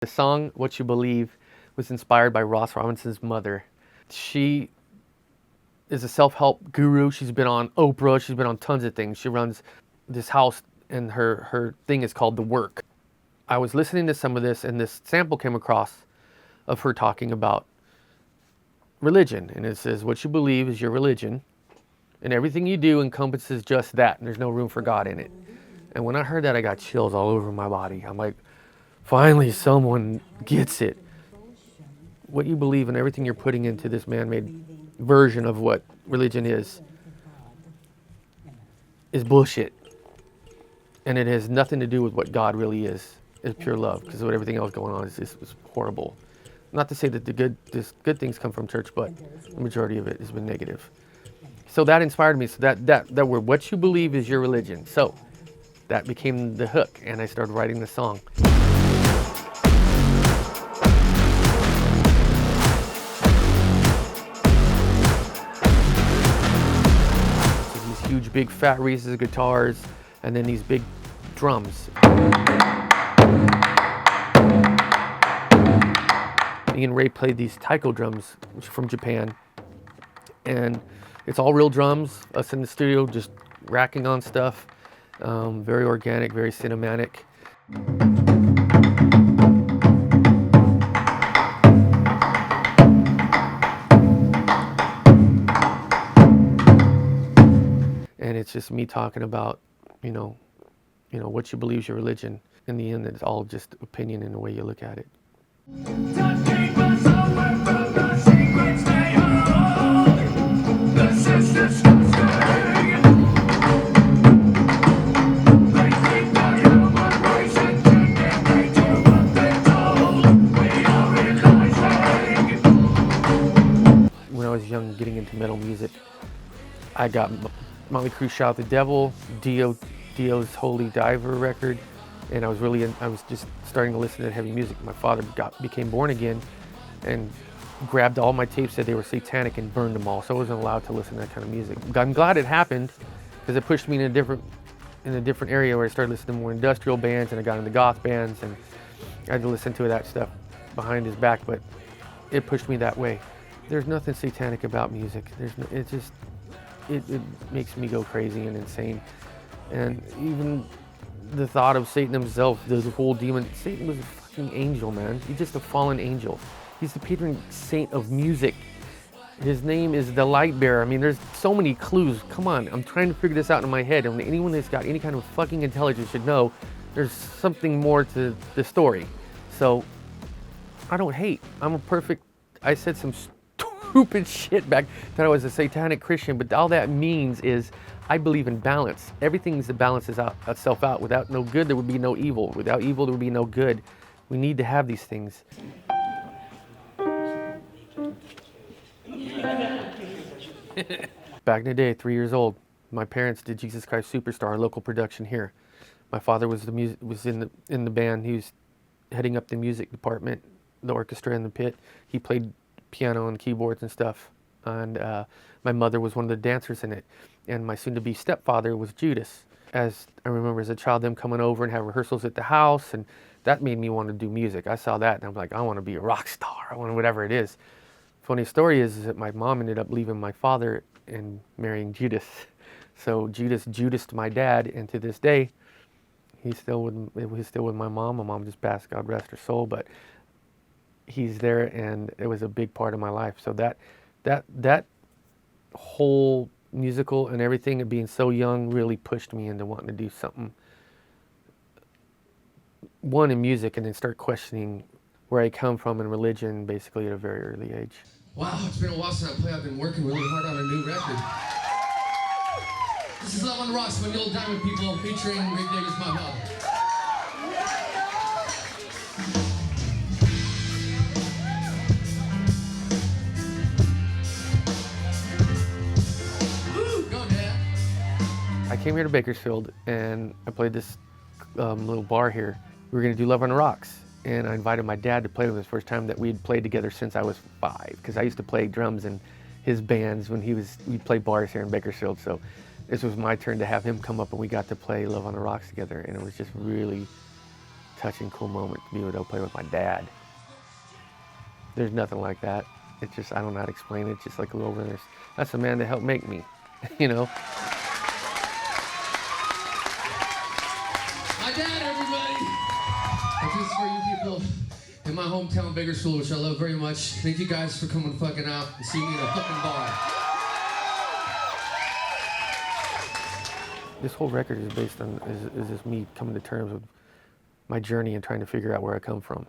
The song What You Believe was inspired by Ross Robinson's mother. She is a self-help guru. She's been on Oprah. She's been on tons of things. She runs this house, and her thing is called The Work. I was listening to some of this, and this sample came across of her talking about religion. And it says, what you believe is your religion, and everything you do encompasses just that, and there's no room for God in it. And when I heard that, I got chills all over my body. I'm like, finally someone gets it. What you believe and everything you're putting into this man-made version of what religion is bullshit. And it has nothing to do with what God really is pure love, because what everything else going on is horrible. Not to say that the good things come from church, but the majority of it has been negative. So that inspired me. So that word, what you believe is your religion. So that became the hook, and I started writing the song. So these huge, big, fat Reese's guitars, and then these big drums. Me and Ray played these taiko drums, which are from Japan, and it's all real drums. Us in the studio just racking on stuff. Very organic, very cinematic. And it's just me talking about, you know, what you believe is your religion. In the end, it's all just opinion and the way you look at it. When I was young, getting into metal music, I got Motley Crue Shout the Devil, Dio's Holy Diver record, and I was just starting to listen to heavy music. My father became born again and grabbed all my tapes, said they were satanic, and burned them all. So I wasn't allowed to listen to that kind of music. I'm glad it happened, because it pushed me in a different area where I started listening to more industrial bands, and I got into goth bands, and I had to listen to that stuff behind his back, but it pushed me that way. There's nothing satanic about music. It makes me go crazy and insane. And even the thought of Satan himself, the whole demon, Satan was a fucking angel, man. He's just a fallen angel. He's the patron saint of music. His name is the light bearer. I mean, there's so many clues. Come on, I'm trying to figure this out in my head. And anyone that's got any kind of fucking intelligence should know there's something more to the story. So, I don't hate. I said some stupid shit back that I was a satanic Christian, but all that means is I believe in balance. Everything that balances itself out. Without no good, there would be no evil. Without evil, there would be no good. We need to have these things. Back in the day, 3 years old, my parents did Jesus Christ Superstar, a local production here. My father was in the band. He was heading up the music department, the orchestra in the pit. He played piano and keyboards and stuff. And my mother was one of the dancers in it. And my soon-to-be stepfather was Judas. As I remember as a child, them coming over and have rehearsals at the house, and that made me want to do music. I saw that and I'm like, I want to be a rock star. I want whatever it is. Funny story is that my mom ended up leaving my father and marrying Judas. So Judased my dad, and to this day, he's still with my mom. My mom just passed, God rest her soul, but he's there, and it was a big part of my life. So that whole musical and everything, and being so young, really pushed me into wanting to do something, one in music, and then start questioning where I come from in religion, basically at a very early age. Wow, it's been a while since I played. I've been working really hard on a new record. This is Love on the Rocks by the Old Diamond People featuring Greg Davis, my mother. I came here to Bakersfield, and I played this little bar here. We were going to do Love on the Rocks, and I invited my dad to play with us. First time that we'd played together since I was 5, because I used to play drums in his bands when we'd play bars here in Bakersfield. So this was my turn to have him come up, and we got to play Love on the Rocks together, and it was just really touching, cool moment to be able to play with my dad. There's nothing like that. It's just, I don't know how to explain it. It's just like a little, that's the man that helped make me, you know? My dad, everybody. This is for you people in my hometown, Bakersfield, which I love very much. Thank you guys for coming fucking out and seeing me in a fucking bar. This whole record is based on, is just me coming to terms with my journey and trying to figure out where I come from.